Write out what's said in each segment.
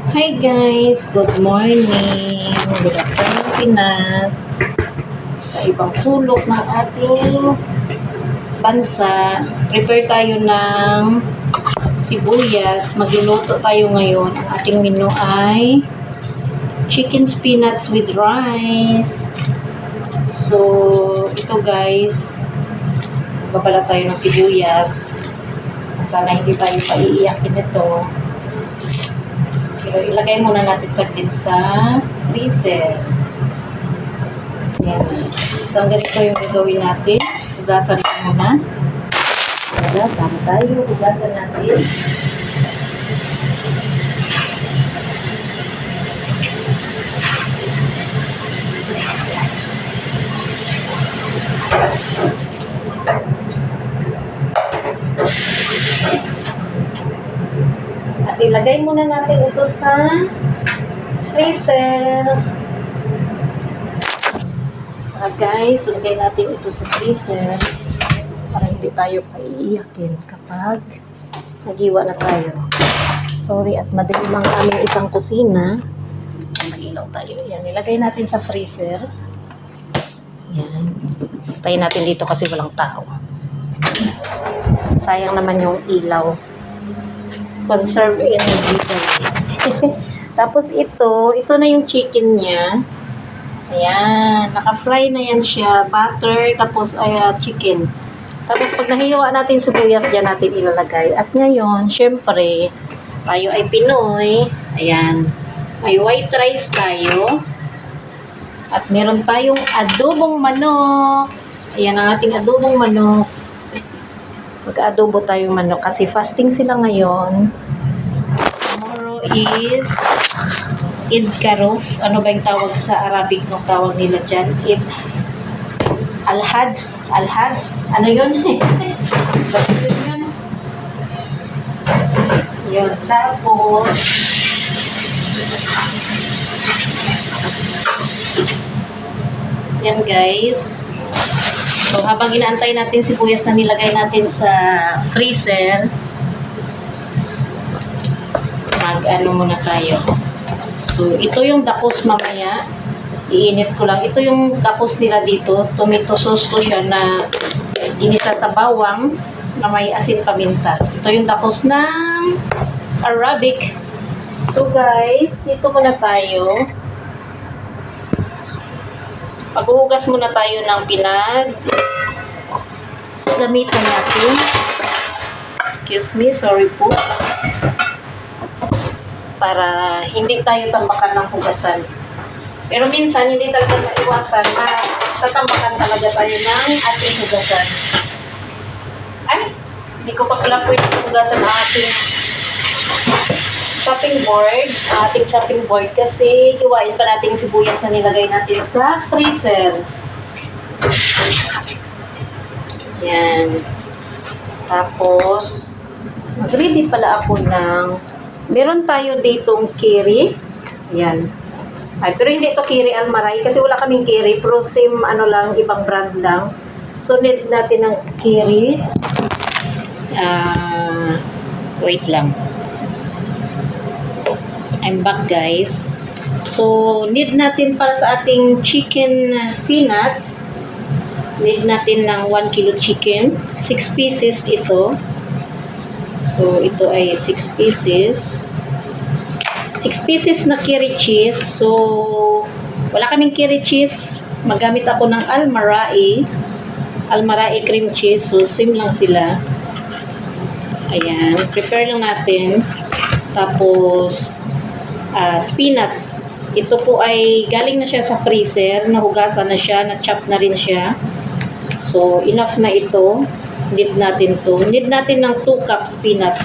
Hi guys! Good morning! Good afternoon, Pinas! Sa ibang sulok ng ating bansa, prepare tayo ng sibuyas. Magluluto tayo ngayon. Ang ating menu ay chicken spinach with rice. So, ito guys, babala tayo ng sibuyas. Sana hindi tayo paiiyakin ito. Pero ilagay muna natin saglit sa freezer. Ayan. So, ganito yung gagawin natin. Hugasan muna. Hugasan natin. At ilagay muna natin ito sa freezer. Guys, ilagay natin ito sa freezer para hindi tayo paiiyakin kapag nagiwa na tayo. Sorry at madilim ang aming isang kusina. Mag-ilaw tayo. Yan, ilagay natin sa freezer. Yan. Tayo natin dito kasi walang tao. Sayang naman yung ilaw. Conserve energy. Tapos ito na yung chicken niya. Ayan, naka-fry na yan siya. Butter, tapos chicken. Tapos pag nahiwa natin sibuyas, dyan natin ilalagay. At ngayon, syempre, tayo ay Pinoy. Ayan, may white rice tayo. At meron tayong adobong manok. Ayan ang ating adobong manok. Mag-adobo tayong manok kasi fasting sila ngayon. Tomorrow is Eid Karuf. Ano ba yung tawag sa Arabic ng tawag nila dyan? Eid Al-Hajj. Al-Hajj. Ano yun? Basta yun. Yun. Tapos yan guys. So habang inaantay natin sibuyas na nilagay natin sa freezer, mag-ano muna tayo. So, ito yung dakos mamaya. Iinit ko lang. Ito yung dakos nila dito. Tomato sauce to siya na ginisa sa bawang na may asin paminta. Ito yung dakos ng Arabic. So, guys, dito muna tayo. Paghuhugas muna tayo ng gamitan natin. Excuse me, sorry po. Para hindi tayo tambakan ng hugasan. Pero minsan, hindi talaga maiwasan. Tatambakan talaga tayo ng ating hugasan. Ay, hindi ko pa pala pwede hugasan ang ating chopping board kasi hiwain pa natin sibuyas na nilagay natin sa freezer. Yan. Tapos, mag-ready pala ako ng meron tayo ditong kiri. Ayan. Ay, pero hindi ito kiri almaray kasi wala kaming kiri. Pero same ibang brand lang. So, need natin ng kiri. Wait lang. I'm back guys. So, need natin para sa ating chicken spinach. Need natin ng 1 kilo chicken. 6 pieces ito. So, ito ay 6 pieces. 6 pieces na curry cheese. So, wala kaming curry cheese. Magamit ako ng Almarai. Almarai cream cheese. So, same lang sila. Ayan. Prepare lang natin. Tapos, spinach. Ito po ay galing na siya sa freezer. Nahugasan na siya. Na-chop na rin siya. So, enough na ito. Need natin to. Need natin ng 2 cups spinach.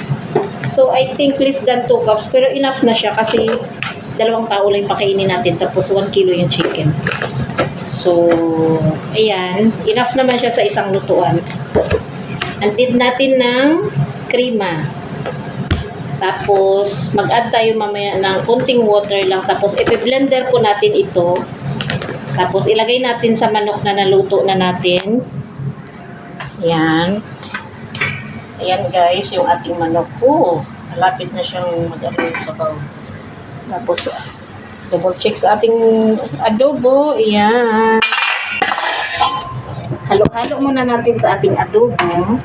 So, I think less than 2 cups. Pero enough na siya kasi 2 tao lang pakainin natin. Tapos 1 kilo yung chicken. So, ayan. Enough naman siya sa isang lutuan. And need natin ng krema. Tapos, mag-add tayo mamaya ng konting water lang. Tapos, ipi-blender po natin ito. Tapos, ilagay natin sa manok na naluto na natin. Ayan. Ayan guys, yung ating manok. Malapit na siyang mag-ano sa baw. Tapos, double check sa ating adobo. Ayan. Halo-halo muna natin sa ating adobo.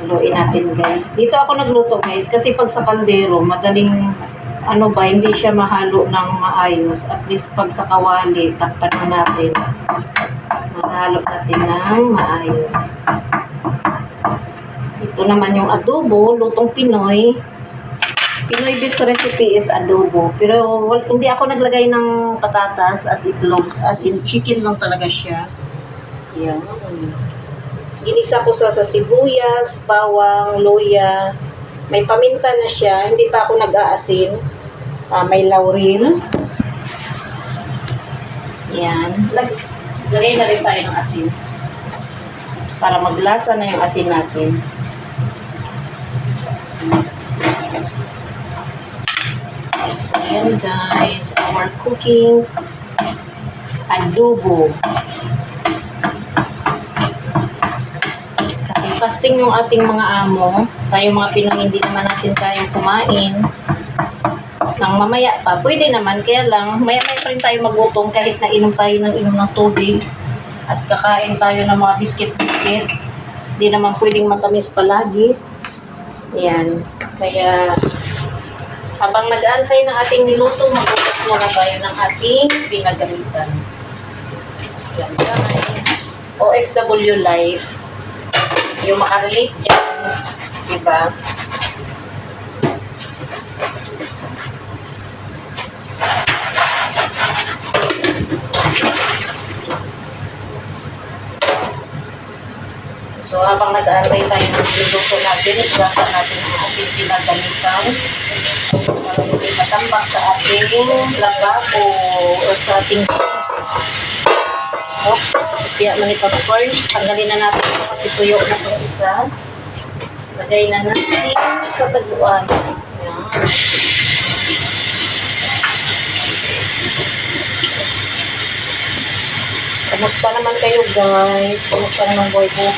Haluin natin, guys. Dito ako nagluto, guys, kasi pag sa kaldero, madaling hindi siya mahalo ng maayos. At least pag sa kawali, takpan na natin. Mahalo natin ng maayos. Ito naman yung adobo, lutong Pinoy. Pinoy based recipe is adobo. Pero hindi ako naglagay ng patatas at itlog. As in, chicken lang talaga siya. Ayan. Ginisa ko sa sibuyas, bawang, luya. May paminta na siya. Hindi pa ako nag-aasin. May laurel. Ayan. Lagay na rin tayo ng asin. Para maglasa na yung asin natin. Ayan, guys, our cooking adobo. Kasi fasting yung ating mga amo, tayo mga Pinoy hindi naman natin kayang kumain nang mamaya pa. Pwede naman, kaya lang maya-maya pa rin tayo magutom kahit na inom tayo ng tubig at kakain tayo ng mga biscuit-biscuit. Hindi naman pwedeng matamis palagi. Ayan, kaya habang nag-aantay ng ating niluto, magbukas muna tayo ng ating pinagamitan. Yan, guys. OFW life. Yung makarelate dyan. Diba? So, habang nag-aantay tayo ng niluto natin, iswasan natin ang ating pinagamitan. Para hindi matambak sa ating lababo o sa ating kaya manito corn. Tanggalin na natin ito kasi tuyo na itong isa. Lagay na natin sa taguan. Ayan. Kamusta naman kayo, guys? Kamusta naman buhay nyo?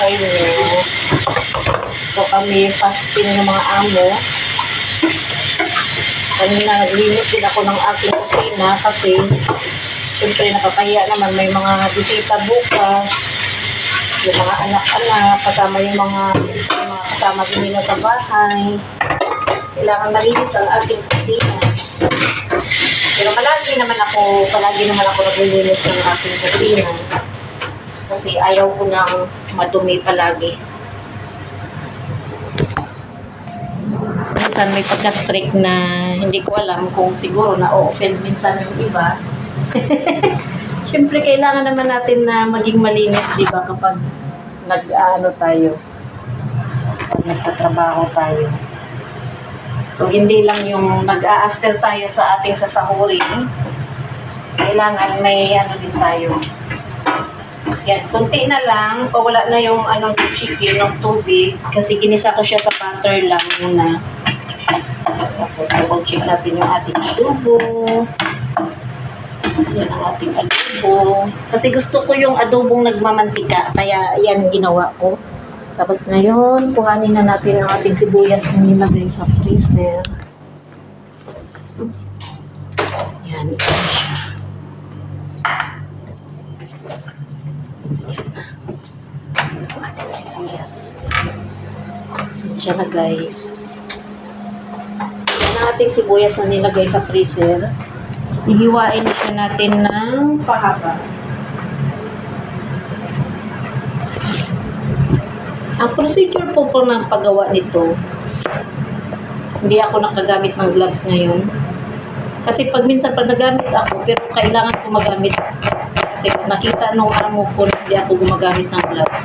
So kami fasting ng mga amo. Kanina naglinis din ako ng aking kusina kasi siyempre nakakahiya naman, may mga bisita bukas, yung mga anak-anak, kasama yung mga kasama din nila sa bahay. Kailangan malinis ang ating kusina. Pero palagi naman ako naglilinis ng aking kusina. Kasi ayaw ko nang madumi palagi. Minsan may pagka-strict na hindi ko alam kung siguro na-offend minsan yung iba. Siyempre, kailangan naman natin na maging malinis, di ba, kapag tayo, nagtatrabaho tayo. So, hindi lang yung nag-a-after tayo sa ating sasahurin. Kailangan may din tayo. Yan, kunti na lang, pawala na yung chicken, ng tubig, kasi ginisa ko siya sa butter lang muna. Tapos, double check natin yung ating adobo. Yan ang ating adobo. Kasi gusto ko yung adobong nagmamantika. Kaya yan ang ginawa ko. Tapos ngayon, kuhanin na natin ang ating sibuyas na nilagay sa freezer. Yan. Ito siya. Yan na. Ang ating sibuyas. Siya na, guys. Yan ang ating sibuyas na nilagay sa freezer. Ihiwain na siya natin ng pahaba. Ang procedure po ng paggawa nito, hindi ako nakagamit ng gloves ngayon. Kasi pag minsan nagamit ako, pero kailangan ko magamit. Kasi kung nakita nung amo ko, hindi ako gumagamit ng gloves.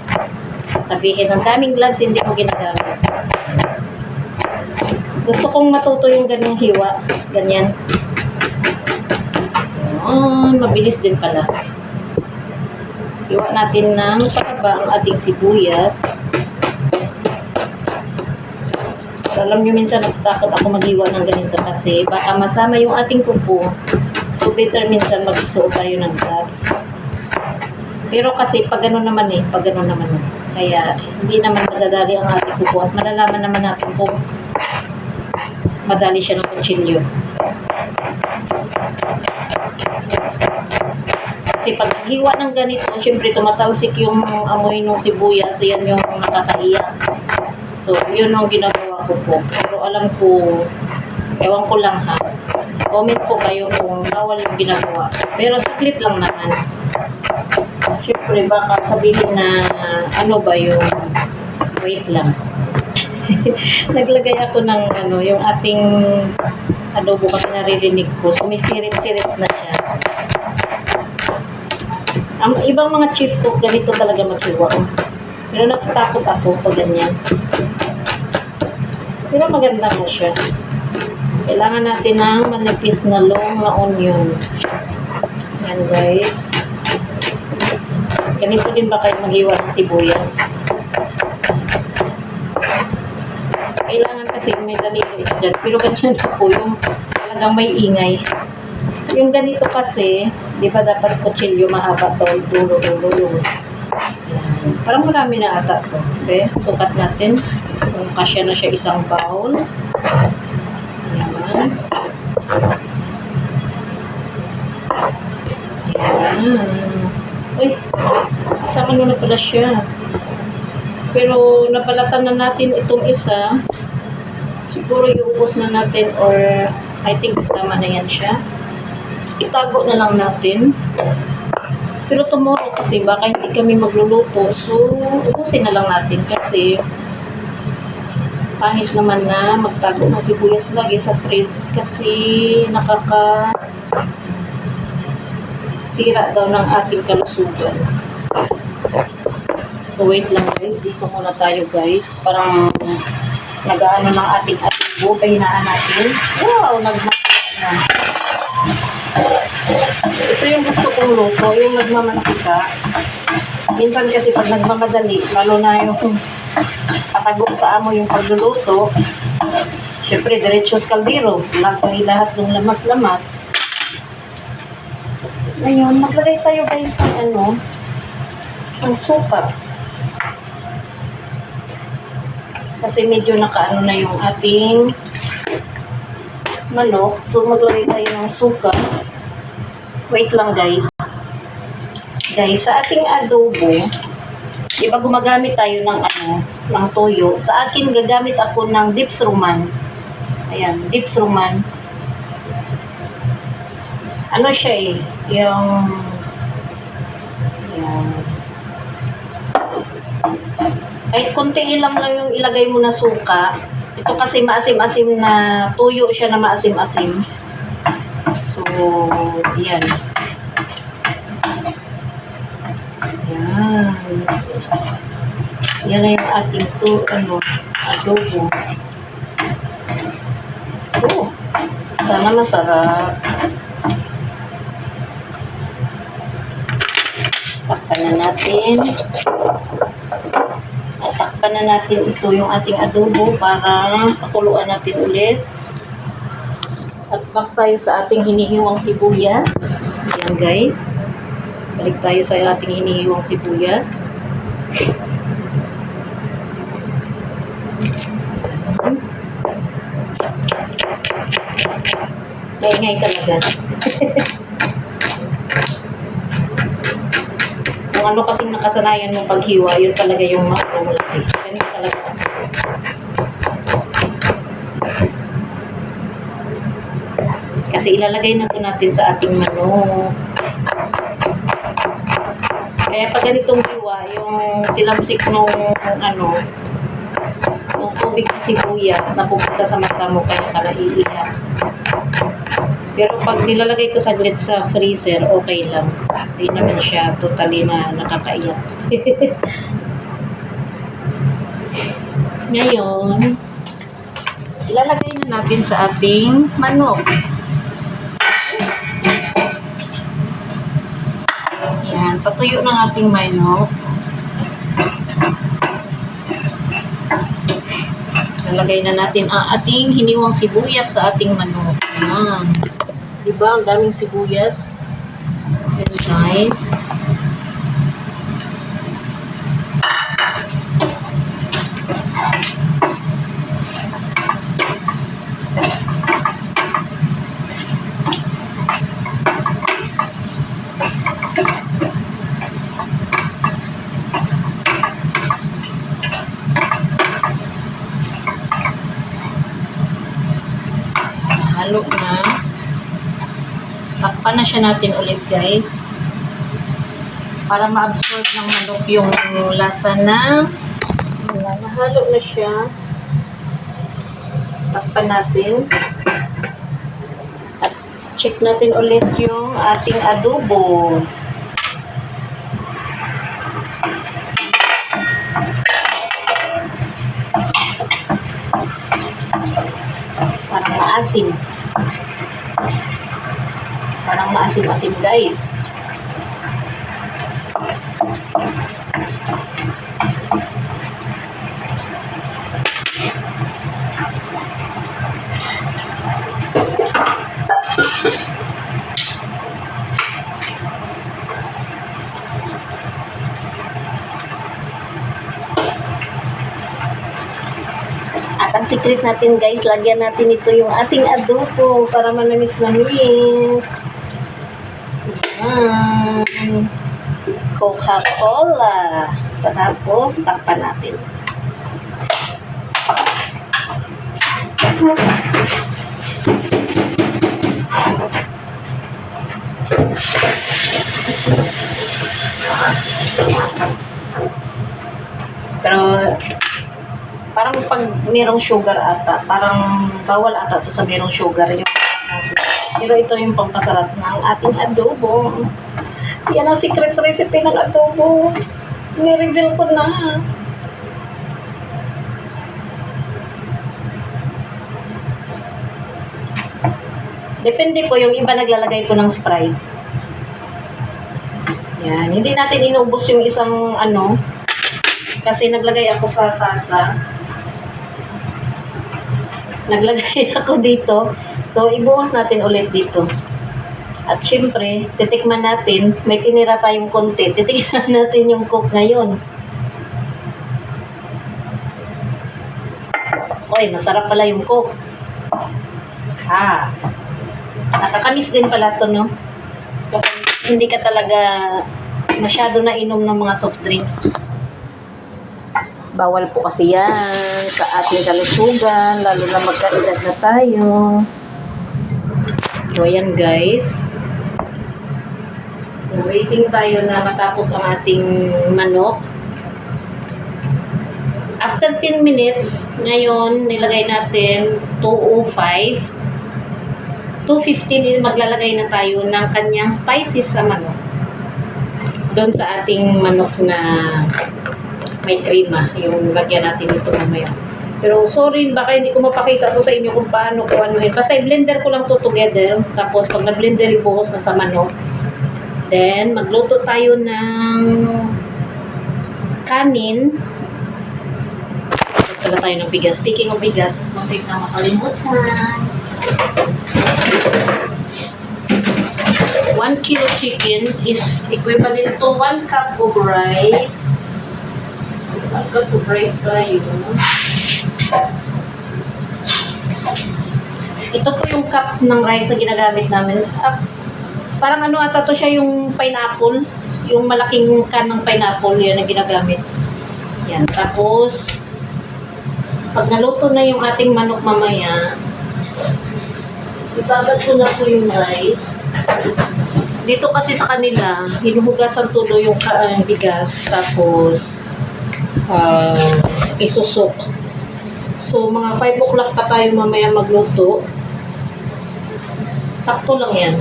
Sabihin, ang daming gloves, hindi ko ginagamit. Gusto kong matuto yung ganung hiwa. Ganyan. Mabilis din pala. Iwa natin ng pataba ang ating sibuyas. So, alam nyo minsan natatakot ako mag-iwa ng ganito kasi baka masama yung ating kuko. So better minsan mag-isuot tayo ng gloves. Pero kasi pag gano'n naman Kaya hindi naman madadali ang ating kuko at malalaman naman natin kung madali siya ng kutsilyo. Kasi pag naghiwa ng ganito, syempre tumatalsik yung amoy ng sibuyas, yan yung nakakahiya. So, yun ang ginagawa ko po. Pero alam ko, ewan ko lang ha. Comment po kayo kung bawal yung ginagawa. Pero saglit lang naman. Syempre, baka sabihin na ano ba yung wait lang. Naglagay ako ng yung ating adobo kasi naririnig ko. Sumisirit-sirit na siya. Ang ibang mga chief cook, ganito talaga maghiwa. Pero natatakot ako pag ganyan. Pero maganda na siya. Kailangan natin ng manipis na long na onion. Yan guys. Ganito din ba kayo maghiwa ng sibuyas? Kailangan kasi may daliri isa dyan. Pero ganyan po yung talagang may ingay. Yung ganito kasi, di ba dapat kutsilyo mahaba to, dulo. Parang marami na ata to. Okay, sukat natin. Kung kasya na siya isang bowl. Ayan. Ayan. Uy, isang na pala siya. Pero nabalatan na natin itong isa. Siguro iubos na natin or I think tama na yan siya. Itago na lang natin. Pero tomorrow kasi baka hindi kami magluluto. So, ubusin na lang natin kasi pangit naman na magtago ng sibuyas lagi sa fridge kasi sira daw ng ating kalusugan. So, wait lang guys. Dito muna tayo guys. Parang nag-ano ng ating adobo. Pahinaan natin. Wow! Nagmamana na. Ito yung gusto kong luto. Yung nagmamantika. Minsan kasi pag nagmamadali, lalo na yung patago sa amo yung pagluluto, syempre, diretso sa kaldero. Lahat ng lamas-lamas. Ngayon, maglagay tayo guys ng ng suka. Kasi medyo nakaano na yung ating manok. So, maglagay tayo ng suka. Wait lang guys. Guys, sa ating adobo, di ba gumagamit tayo ng ng toyo? Sa akin, gagamit ako ng dips roman. Ayan, dips roman. Ano siya eh? Yung kahit konti lang yung ilagay mo na suka. Ito kasi maasim-asim na tuyo siya na maasim-asim. So, yan. Yan. Yan na yung ating adobo. Oh, sana masarap. Takpan na natin. Takpan na natin ito yung ating adobo para pakuluan natin ulit. At back tayo sa ating hinihiwang sibuyas. Ayan guys. Balik tayo sa ating hinihiwang sibuyas. Maingay talaga. Kung ano kasing nakasanayan mong paghiwa, yun talaga yung malaki. Ganun talaga. Kasi ilalagay na ito natin sa ating manok. Kaya pag ganitong hiwa, yung tilamsik nung nung tubig ng sibuyas na pupunta sa mata mo, kaya ka naiiyak. Pero pag nilalagay ko saglit sa freezer, okay lang. Hindi naman siya totally na nakakaiyak. Ngayon, ilalagay na natin sa ating manok. Yan, patuyo ng ating manok. Ilalagay na natin ang ating hiniwang sibuyas sa ating manok. Yan. Diba? Ang daming sibuyas. Very nice. Halo na. Takpan na siya natin ulit, guys. Para ma-absorb ng manok yung lasa na. Nahalo na siya. Takpan natin. At check natin ulit yung ating adobo. Parang maasim. Parang maasim-asim, guys. At ang secret natin, guys, lagyan natin ito yung ating adobo para manamis-namis. Coca-Cola. Tapos, takpan natin. Pero, parang pag merong sugar ata, parang bawal ata to sa merong sugar yung. Pero ito yung pampasarap ng ating adobo. Yan ang secret recipe ng adobo. Ni-reveal ko na. Depende po, yung iba naglalagay po ng Sprite. Yan, hindi natin inubos yung isang ano, kasi naglagay ako sa tasa. Naglagay ako dito. So, ibuhos natin ulit dito. At syempre, titikman natin. May tinira tayong konti. Titikman natin yung Coke ngayon. Oy, masarap pala yung Coke. Ha. Nakakamiss din pala to, no? Kapag hindi ka talaga masyado na inom ng mga soft drinks. Bawal po kasi yan sa ating kalusugan, lalo na magkaedad na tayo. So, ayan, guys. So, waiting tayo na matapos ang ating manok. After 10 minutes, ngayon, nilagay natin 2:05. 2:15, maglalagay na tayo ng kanyang spices sa manok. Doon sa ating manok na may krema, yung lagyan natin ito mamaya. Pero sorry, baka hindi ko mapakita to sa inyo kung paano ko anuhin. Kasi blender ko lang to together. Tapos pag na-blender, ibuhos na sa manok. Then, magluto tayo ng kanin. Pagkala tayo ng bigas. Speaking of bigas, muntik na makalimutan. 1 kilo chicken is equivalent to 1 cup of rice. 1 cup of rice tayo. Ito po yung cup ng rice na ginagamit namin. Parang ano ata to siya, yung pineapple. Yung malaking can ng pineapple, yun ang ginagamit. Yan. Tapos, pag naluto na yung ating manok mamaya, ibabad ko na po yung rice. Dito kasi sa kanila, hinuhugasan tulo yung bigas. Tapos, isusok. So, mga 5 o'clock pa tayo mamaya magluto. Sakto lang yan.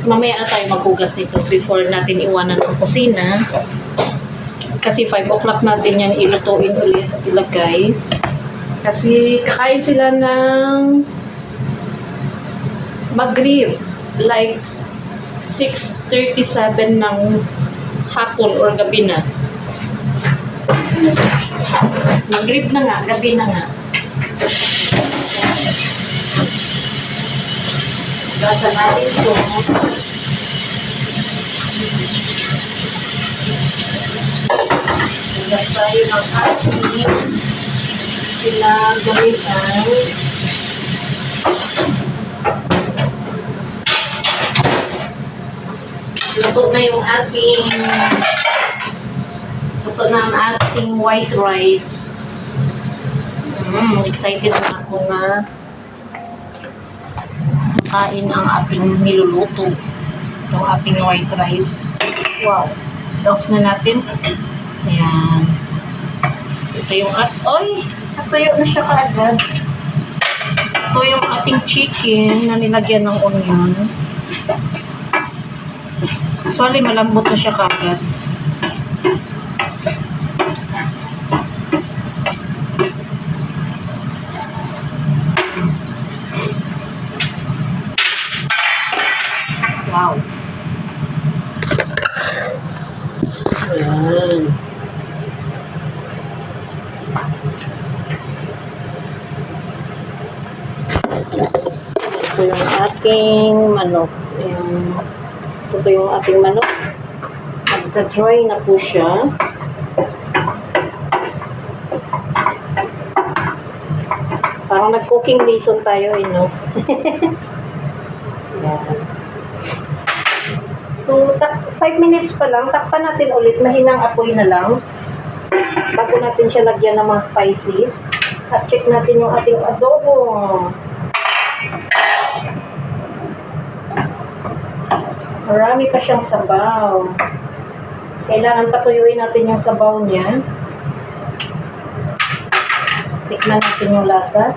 Mamaya na tayo maghugas nito before natin iwanan ang kusina. Kasi 5 o'clock natin yan ilutuin ulit at ilagay. Kasi kakain sila ng Maghrib. Like 6:37 ng hapon or gabi na. Maghrib na nga, gabi na nga. Gasa natin ito. Hugas tayo ng asin. Sila gamitan. Luto na yung ating white rice. Excited na ako na kain ang ating niluluto. Itong ating white rice. Wow. Off na natin. Ayan. So, ito yung oy! Natuyo na siya kaagad. Ito yung ating chicken na nilagyan ng onion. Sorry, malambot na siya kaagad. Wow. Ayan. Ito yung ating manok. Ayan. Ito yung ating manok. Nagka-dry na po siya. Parang nag-cooking lesson tayo, no? Ayan. So, 5 minutes pa lang. Takpan natin ulit. Mahinang apoy na lang. Bago natin siya lagyan ng mga spices. At check natin yung ating adobo. Marami pa siyang sabaw. Kailangan patuyuin natin yung sabaw niya. Tikman natin yung lasa.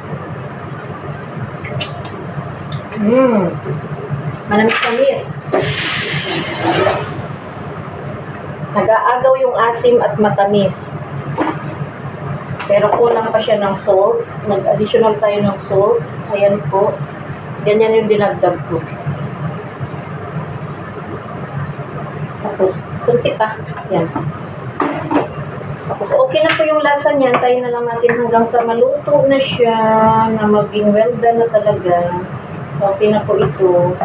Manamis-namis. Nag-aagaw yung asim at matamis. Pero kulang pa siya ng salt. Nag-additional tayo ng salt. Ayan po. Ganyan yung dinagdag ko. Tapos, kunti pa. Ayan. Tapos, okay na po yung lasa niyan. Tayo na lang natin hanggang sa maluto na siya. Na maging well done na talaga. Okay na po ito.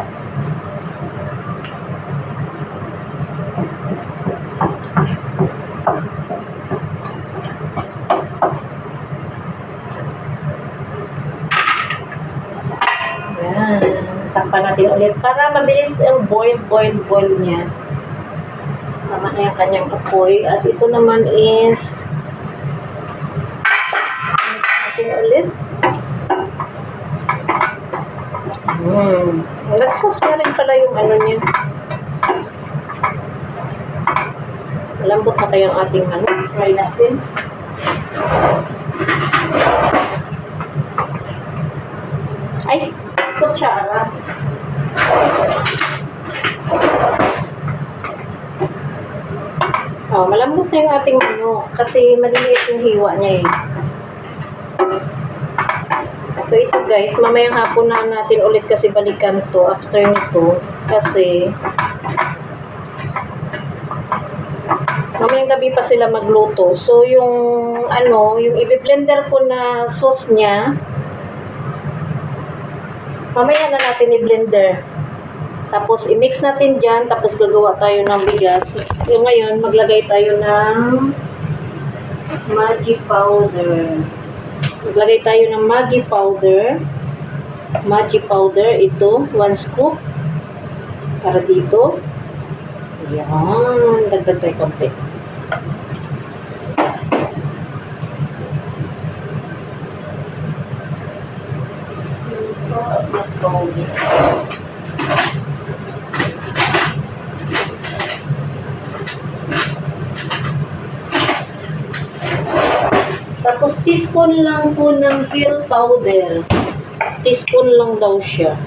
Ayan. Takpan natin ulit para mabilis ang boil niya. Tama na yung kanyang apoy. At ito naman is natin ulit. Nag-sauce na rin pala yung ano niya. Malambot na kayang ating ano. Try natin. Ay! Kutsara. Oh, malambot na yung ating manok kasi maliliit yung hiwa niya eh. So ito guys, mamayang hapon na natin ulit kasi balikan to after nito kasi mamayang gabi pa sila magluto. So yung ano, yung i-blender ko na sauce niya mamaya na natin i-blender. Tapos i-mix natin dyan, tapos gagawa tayo ng bigas. Yung ngayon, maglagay tayo ng Maggi powder. Maglagay tayo ng Maggi powder. Maggi powder, ito, 1 scoop. Para dito. Ayan, dagdag tayo konti. Tapos teaspoon lang po ng Hill powder. Teaspoon lang daw siya.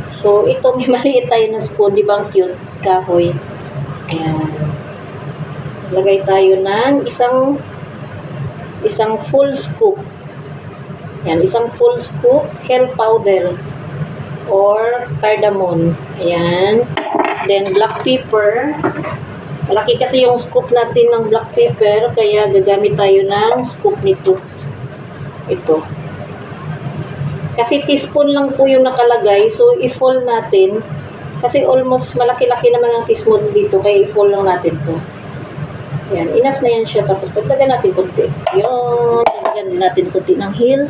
So ito may maliit tayo na spoon, di ba ang cute kahoy. Ayan. Lagay tayo ng isang full scoop. Ayan, isang full scoop Hill powder or cardamom. Ayan. Then black pepper. Malaki kasi yung scoop natin ng black pepper, kaya gagamit tayo ng scoop nito. Ito. Kasi teaspoon lang po yung nakalagay, so i-fold natin. Kasi almost malaki-laki naman ang teaspoon dito, kaya i-fold lang natin to. Ayan, enough na yan siya. Tapos dagdagan natin konti. Yun, dagdagan natin konti ng Hill.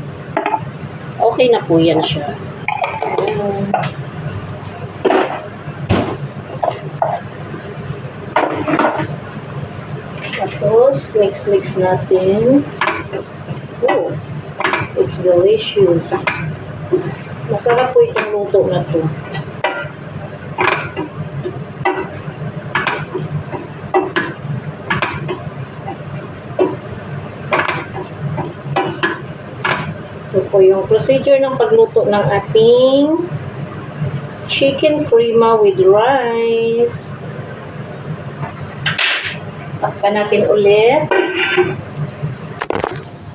Okay na po yan siya. Ayan. Tapos, mix natin. Oh, it's delicious. Masarap po itong luto na to. Ito po yung procedure ng pagluto ng ating chicken crema with rice. Takpan natin ulit.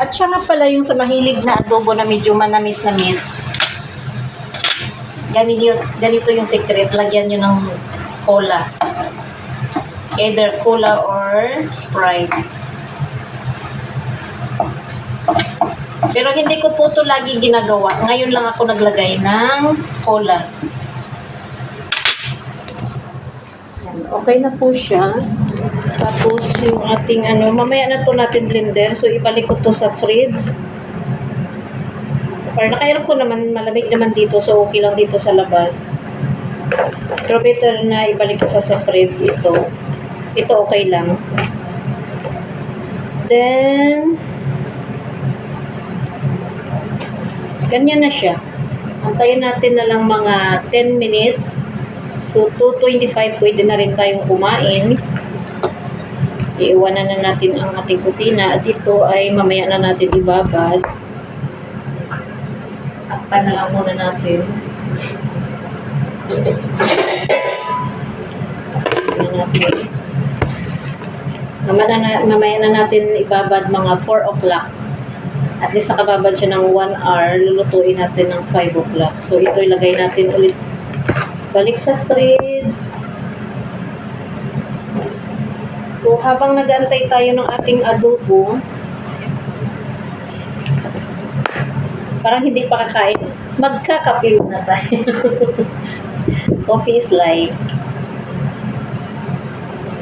At siya nga pala yung sa mahilig na adobo na medyo manamis-namis. Ganito yung secret. Lagyan nyo ng cola. Either cola or Sprite. Pero hindi ko po ito lagi ginagawa. Ngayon lang ako naglagay ng cola. Yan, okay na po siya. Tapos yung ating mamaya na to natin blender. So ibalik ko to sa fridge. Para nakairam ko naman, malamig naman dito. So okay lang dito sa labas. Pero better na ibalik ko sa fridge ito. Ito okay lang. Then ganyan na siya. Antayin natin na lang mga 10 minutes. So, 2:25 pwede na rin tayong kumain. Iiwanan na natin ang ating kusina. At ito ay mamaya na natin ibabad. Takpan na lang muna natin. Mamaya na natin ibabad mga 4 o'clock. At least nakababad siya ng 1 hour, lulutuin natin ng 5 o'clock. So, ito ilagay natin ulit. Balik sa fridge. So, habang nag-aantay tayo ng ating adobo, parang hindi pa kakain, magkakape na tayo. Coffee is life.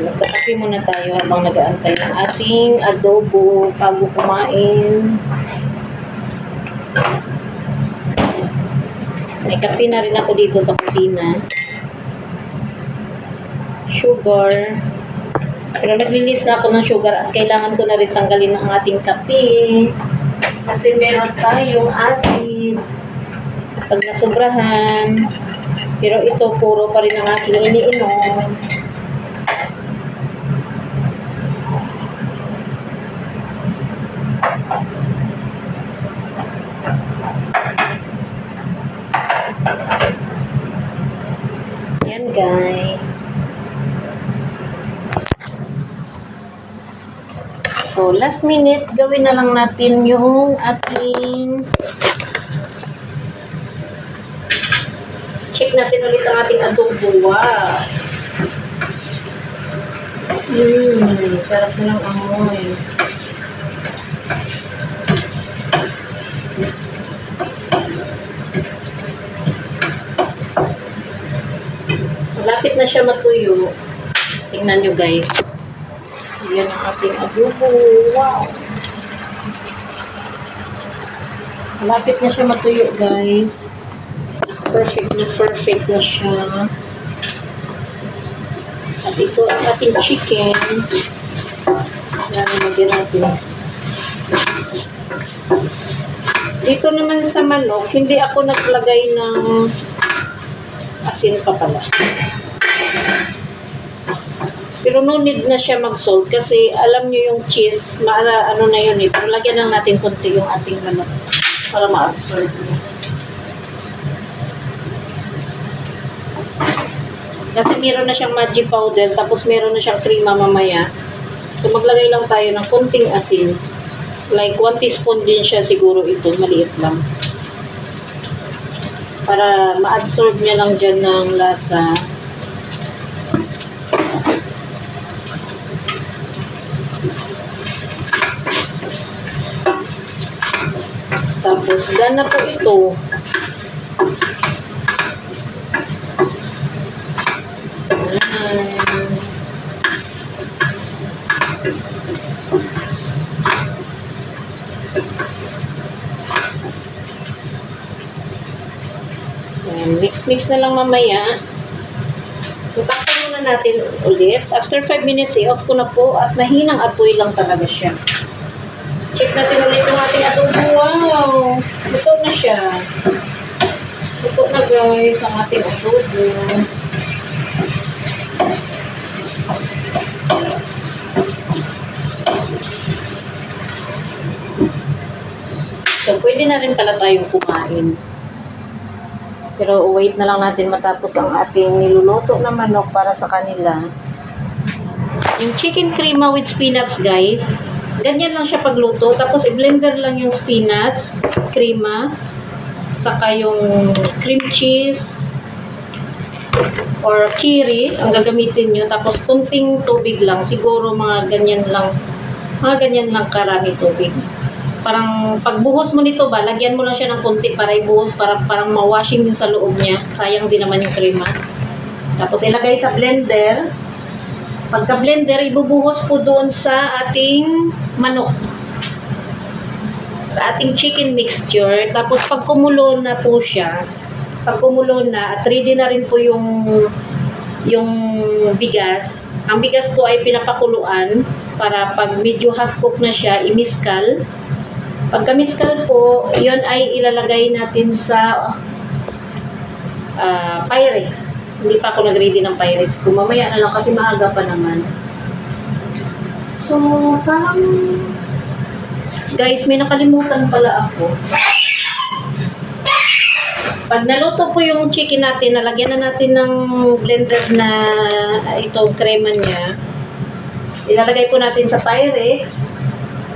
Magkakape muna tayo habang nag-aantay ng ating adobo bago kumain. May kape na rin ako dito sa kusina. Sugar. Pero naglilis na ako ng sugar at kailangan ko na rin tanggalin ang ating kape. Kasi meron tayong acid. Pag nasobrahan. Pero ito puro pa rin ang aking iniinom. Yan guys. So last minute, gawin na lang natin yung ating check natin ulit ang ating adobo. Wow. Sarap na ng amoy. Malapit na siya matuyo. Tingnan nyo guys. Yan ang ating adobo. Wow! Malapit na siya matuyo guys. Perfect na siya. At ito ang ating chicken. Yan ang lagyan natin. Dito naman sa manok, hindi ako naglagay ng asin pa pala. Pero no need na siya mag-salt kasi alam nyo yung cheese, ano na yun eh. Pero lagyan lang natin konti yung ating manok para ma-absorb niya. Kasi meron na siyang Maggi powder tapos meron na siyang krema mamaya. So maglagay lang tayo ng konting asin. Like 1 teaspoon din siya siguro ito, maliit lang. Para ma-absorb niya lang dyan ng lasa. Tapos, dyan na po ito. Mix na lang mamaya. So, takpan muna natin ulit. After 5 minutes, i-off ko na po at mahinang apoy lang talaga siya. Check natin ulit yung ating adobo. Wow! Luto na siya. guys ang ating adobo. So, pwede na rin pala tayong kumain. Pero wait na lang natin matapos ang ating niluluto na manok para sa kanila. Yung chicken crema with spinach, guys. Ganyan lang siya pagluto. Tapos i-blender lang yung spinach, crema, saka yung cream cheese or kiri ang gagamitin nyo. Tapos kunting tubig lang. Siguro mga ganyan lang karami tubig. Parang pagbuhos mo nito ba, lagyan mo lang siya ng konti para ibuhos, parang ma-washing din sa loob niya. Sayang din naman yung crema. Tapos ilagay sa blender. Pagka blender, ibubuhos po doon sa ating manok. Sa ating chicken mixture. Tapos pag kumulo na po siya, at ready na rin po yung bigas. Ang bigas po ay pinapakuluan para pag medyo half cook na siya, imiskal. Pagka miskal po, yun ay ilalagay natin sa Pyrex. Hindi pa ako nag-ready ng Pyrex. Kung mamaya na lang kasi maaga pa naman. So, parang guys, may nakalimutan pala ako. Pag naluto po yung chicken natin, nalagyan na natin ng blender na itong crema niya. Ilalagay po natin sa Pyrex.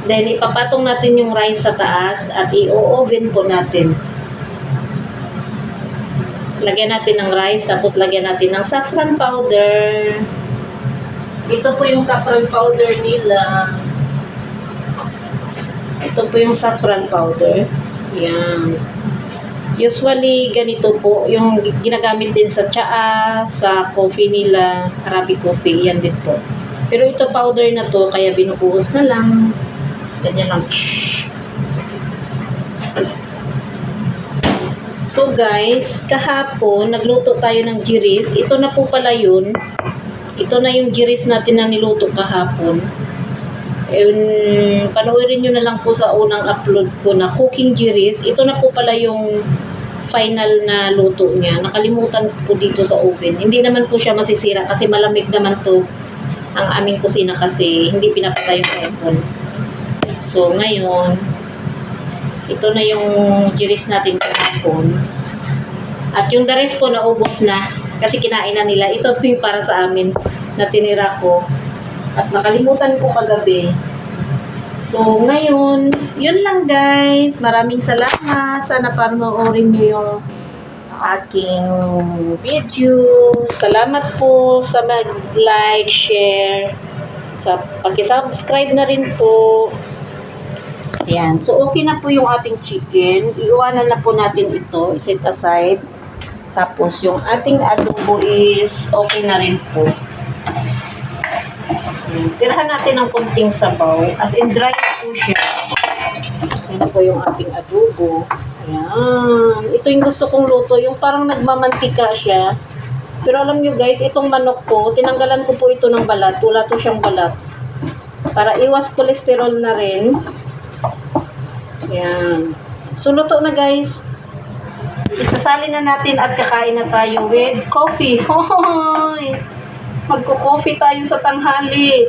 Then, ipapatong natin yung rice sa taas at i-oven po natin. Lagyan natin ng rice, tapos lagyan natin ng saffron powder. Ito po yung saffron powder nila. Ito po yung saffron powder. Yan. Usually, ganito po. Yung ginagamit din sa tsaa, sa coffee nila, Arabic coffee. Yan din po. Pero ito powder na to, kaya binubuhos na lang. Ganyan lang. So guys, kahapon nagluto tayo ng giris. Ito na po pala yun. Ito na yung giris natin na niluto kahapon. Panoorin nyo na lang po sa unang upload ko na cooking giris. Ito na po pala yung final na luto niya. Nakalimutan ko po dito sa oven. Hindi naman po siya masisira kasi malamig naman to ang aming kusina kasi hindi pinapatay yung aircon. So, ngayon, ito na yung giris natin kahapon. At yung the rest po, naubos na. Kasi kinain na nila. Ito po yung para sa amin na tinira ko. At nakalimutan ko kagabi. So, ngayon, yun lang guys. Maraming salamat. Sana panoorin nyo yung aking video. Salamat po sa mag-like, share. Sa pag-subscribe na rin po. Ayan. So, okay na po yung ating chicken. Iiwanan na po natin ito. Set aside. Tapos, yung ating adobo is okay na rin po. Ayan. Tirahan natin ng konting sabaw. As in, dry po siya. Ayan po yung ating adobo. Ayan. Ito yung gusto kong luto. Yung parang nagmamantika siya. Pero alam nyo guys, itong manok ko, tinanggalan ko po ito ng balat. Wala to siyang balat. Para iwas kolesterol na rin. Ayan. So, luto na guys. Isasali na natin at kakain na tayo with coffee. Hoy! Magko-coffee tayo sa tanghali.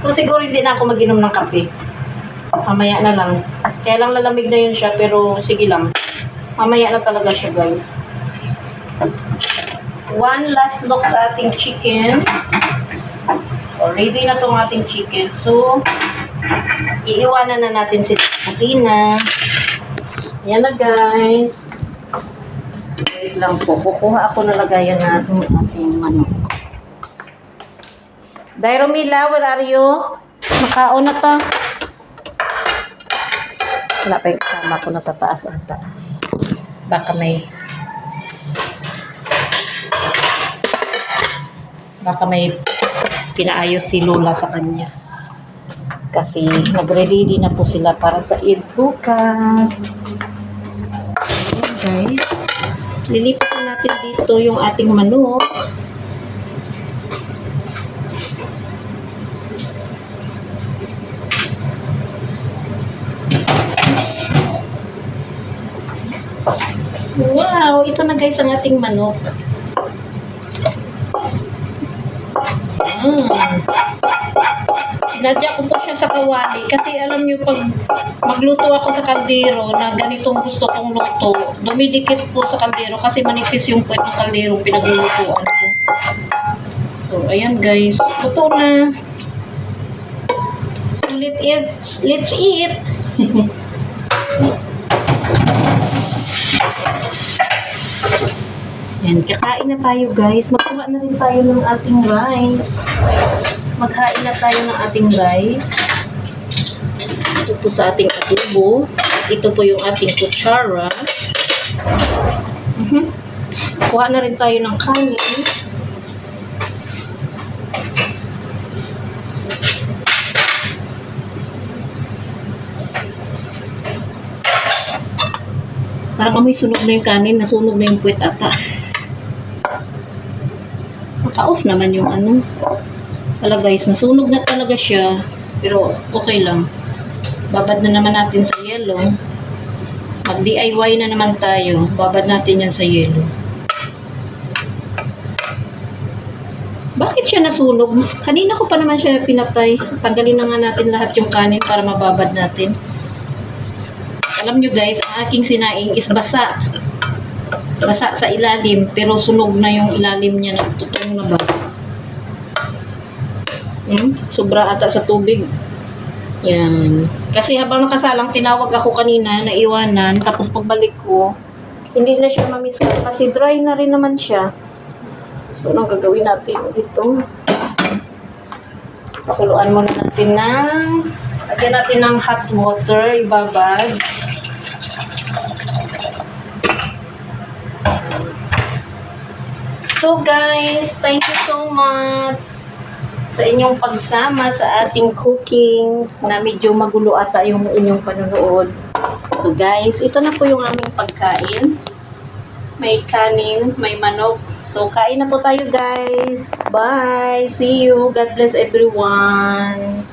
So, siguro hindi na ako mag-inom ng kape. Mamaya na lang. Kaya lang lalamig na yun siya, pero sige lang. Mamaya na talaga siya guys. One last look sa ating chicken. Ready na itong ating chicken. So, iiwanan na natin sa kusina. Yan na guys. Wait lang po. Kukuha ako na lagayan natin ating manok. Dairomila, where are you? Makaon na to. Wala pa yung kasama ko na sa taas ata. Baka may pinaayos si Lola sa kanya. Kasi nagre-ready na po sila para sa Eid bukas. Okay, guys. Lilipat natin dito yung ating manok. Wow! Ito na guys ang ating manok. Sinadya ko po siya sa kawali kasi alam nyo pag magluto ako sa kaldero na ganitong gusto kong luto, dumidikit po sa kaldero kasi manipis yung puwet ng kaldero pinaglulutuan ko. So, ayan guys. Luto na. So, let's eat. Yan, kakain na tayo guys. Magkuha na rin tayo ng ating rice. Maghain na tayo ng ating rice. Ito po sa ating adobo. Ito po yung ating kutsara. Kuha na rin tayo ng kanin. Parang amoy sunog na yung kanin, nasunog na yung puwet ata. Naka-off naman yung ano. Wala guys, nasunog na talaga siya. Pero okay lang. Babad na naman natin sa yelo. Mag-DIY na naman tayo. Babad natin yan sa yelo. Bakit siya nasunog? Kanina ko pa naman siya pinatay. Tanggalin na nga natin lahat yung kanin para mababad natin. Alam nyo guys, ang aking sinaing is basa. Basa sa ilalim, pero sunog na yung ilalim niya. Nagtutong na ba? Sobra ata sa tubig. Yan. Kasi habang nakasalang, tinawag ako kanina, naiwanan. Tapos pagbalik ko, hindi na siya mamiska kasi dry na rin naman siya. So, anong gagawin natin ito? Pakuluan muna natin lagyan natin ng hot water, ibabad. So guys, thank you so much sa inyong pagsama sa ating cooking na medyo magulo ata yung inyong panonood. So guys, ito na po yung aming pagkain. May kanin, may manok. So kain na po tayo guys. Bye! See you! God bless everyone!